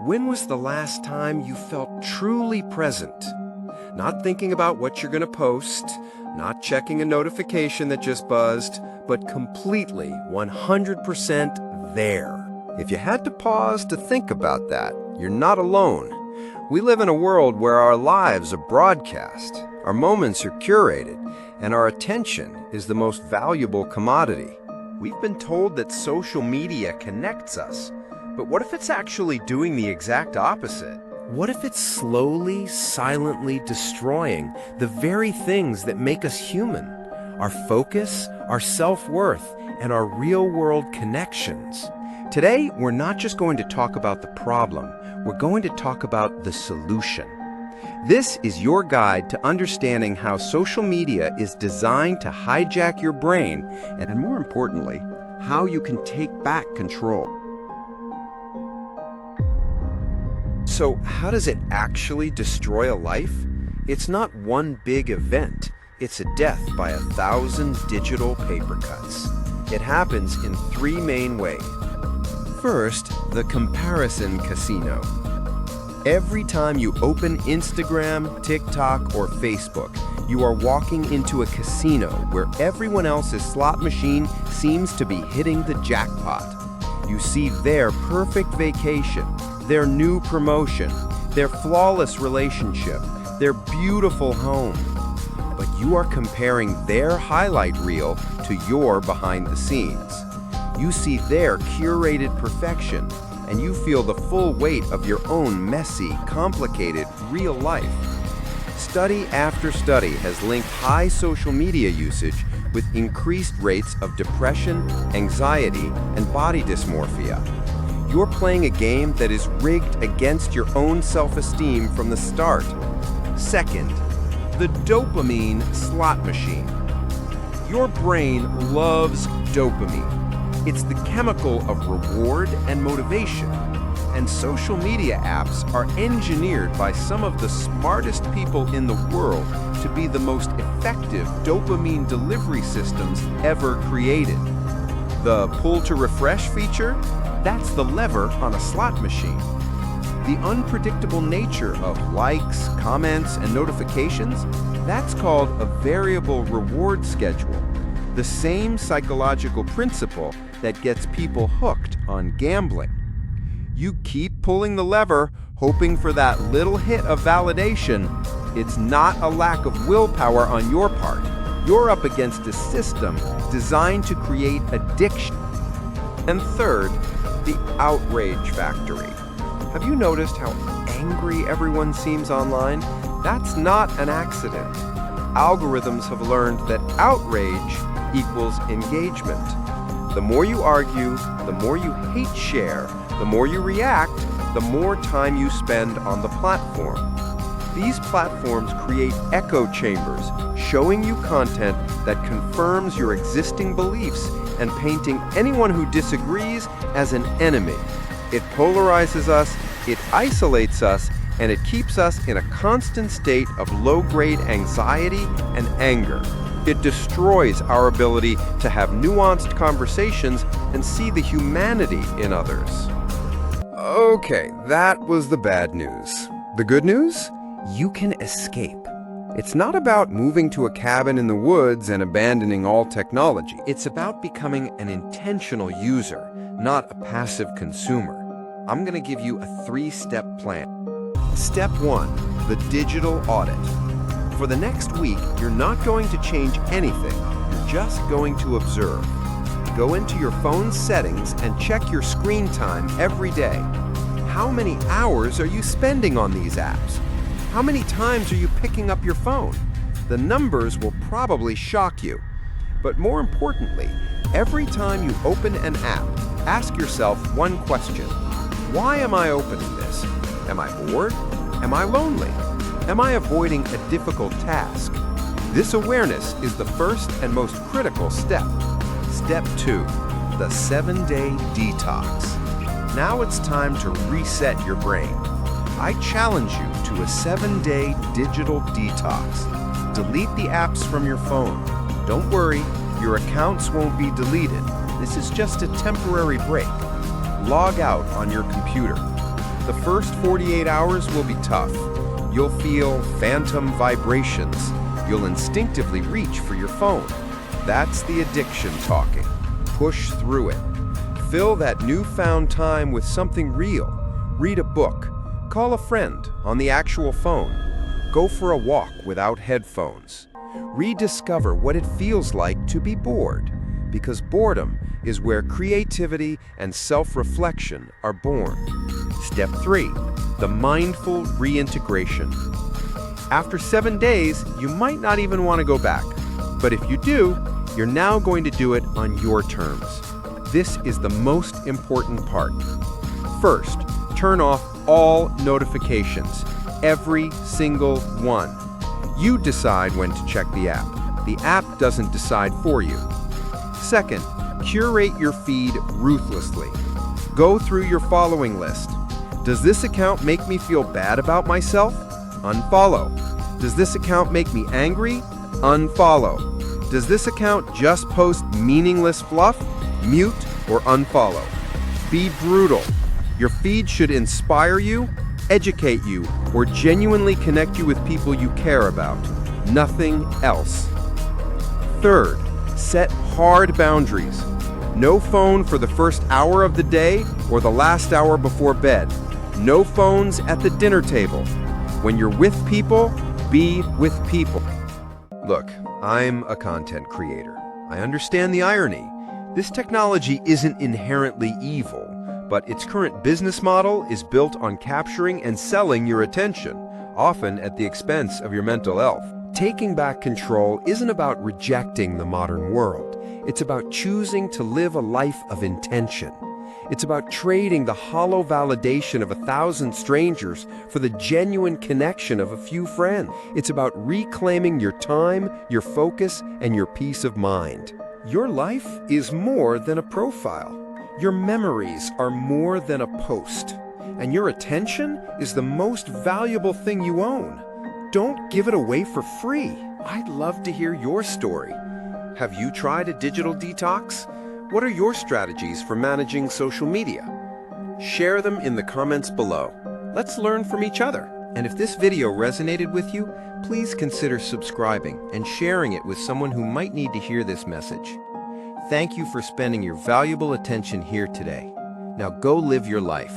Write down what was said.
When was the last time you felt truly present? Not thinking about what you're going to post, not checking a notification that just buzzed, but completely 100% there. If you had to pause to think about that, you're not alone. We live in a world where our lives are broadcast, our moments are curated, and our attention is the most valuable commodity. We've been told that social media connects us, but what if it's actually doing the exact opposite? What if it's slowly, silently destroying the very things that make us human? Our focus, our self-worth, and our real-world connections. Today, we're not just going to talk about the problem, we're going to talk about the solution. This is your guide to understanding how social media is designed to hijack your brain, and more importantly, how you can take back control. So, how does it actually destroy a life? It's not one big event. It's a death by 1,000 digital paper cuts. It happens in three main ways. First, the comparison casino. Every time you open Instagram, TikTok, or Facebook, you are walking into a casino where everyone else's slot machine seems to be hitting the jackpot. You see their perfect vacation, their new promotion, their flawless relationship, their beautiful home. But you are comparing their highlight reel to your behind the scenes. You see their curated perfection, and you feel the full weight of your own messy, complicated, real life. Study after study has linked high social media usage with increased rates of depression, anxiety, and body dysmorphia. You're playing a game that is rigged against your own self-esteem from the start. Second, the dopamine slot machine. Your brain loves dopamine. It's the chemical of reward and motivation. And social media apps are engineered by some of the smartest people in the world to be the most effective dopamine delivery systems ever created. The pull to refresh feature? That's the lever on a slot machine. The unpredictable nature of likes, comments, and notifications? That's called a variable reward schedule. The same psychological principle that gets people hooked on gambling. You keep pulling the lever, hoping for that little hit of validation. It's not a lack of willpower on your part. You're up against a system designed to create addiction. And third, the Outrage Factory. Have you noticed how angry everyone seems online? That's not an accident. Algorithms have learned that outrage equals engagement. The more you argue, the more you hate share, the more you react, the more time you spend on the platform. These platforms create echo chambers, showing you content that confirms your existing beliefs and painting anyone who disagrees as an enemy. It polarizes us, it isolates us, and it keeps us in a constant state of low-grade anxiety and anger. It destroys our ability to have nuanced conversations and see the humanity in others. Okay, that was the bad news. The good news? You can escape. It's not about moving to a cabin in the woods and abandoning all technology. It's about becoming an intentional user, not a passive consumer. I'm going to give you a 3-step plan. Step 1, the digital audit. For the next week, you're not going to change anything. You're just going to observe. Go into your phone's settings and check your screen time every day. How many hours are you spending on these apps? How many times are you picking up your phone? The numbers will probably shock you. But more importantly, every time you open an app, ask yourself one question. Why am I opening this? Am I bored? Am I lonely? Am I avoiding a difficult task? This awareness is the first and most critical step. Step 2, the 7-day detox. Now it's time to reset your brain. I challenge you to a 7-day digital detox. Delete the apps from your phone. Don't worry, your accounts won't be deleted. This is just a temporary break. Log out on your computer. The first 48 hours will be tough. You'll feel phantom vibrations. You'll instinctively reach for your phone. That's the addiction talking. Push through it. Fill that newfound time with something real. Read a book. Call a friend on the actual phone. Go for a walk without headphones. Rediscover what it feels like to be bored, because boredom is where creativity and self-reflection are born. Step 3. The mindful reintegration. After 7 days, you might not even want to go back. But if you do, you're now going to do it on your terms. This is the most important part. First, turn off all notifications, every single one. You decide when to check the app. The app doesn't decide for you. Second, curate your feed ruthlessly. Go through your following list. Does this account make me feel bad about myself? Unfollow. Does this account make me angry? Unfollow. Does this account just post meaningless fluff? Mute or unfollow. Be brutal. Your feed should inspire you, educate you, or genuinely connect you with people you care about. Nothing else. Third, set hard boundaries. No phone for the first hour of the day or the last hour before bed. No phones at the dinner table. When you're with people, be with people. Look, I'm a content creator. I understand the irony. This technology isn't inherently evil, but its current business model is built on capturing and selling your attention, often at the expense of your mental health. Taking back control isn't about rejecting the modern world. It's about choosing to live a life of intention. It's about trading the hollow validation of 1,000 strangers for the genuine connection of a few friends. It's about reclaiming your time, your focus, and your peace of mind. Your life is more than a profile. Your memories are more than a post. And your attention is the most valuable thing you own. Don't give it away for free. I'd love to hear your story. Have you tried a digital detox? What are your strategies for managing social media? Share them in the comments below. Let's learn from each other. And if this video resonated with you, please consider subscribing and sharing it with someone who might need to hear this message. Thank you for spending your valuable attention here today. Now go live your life.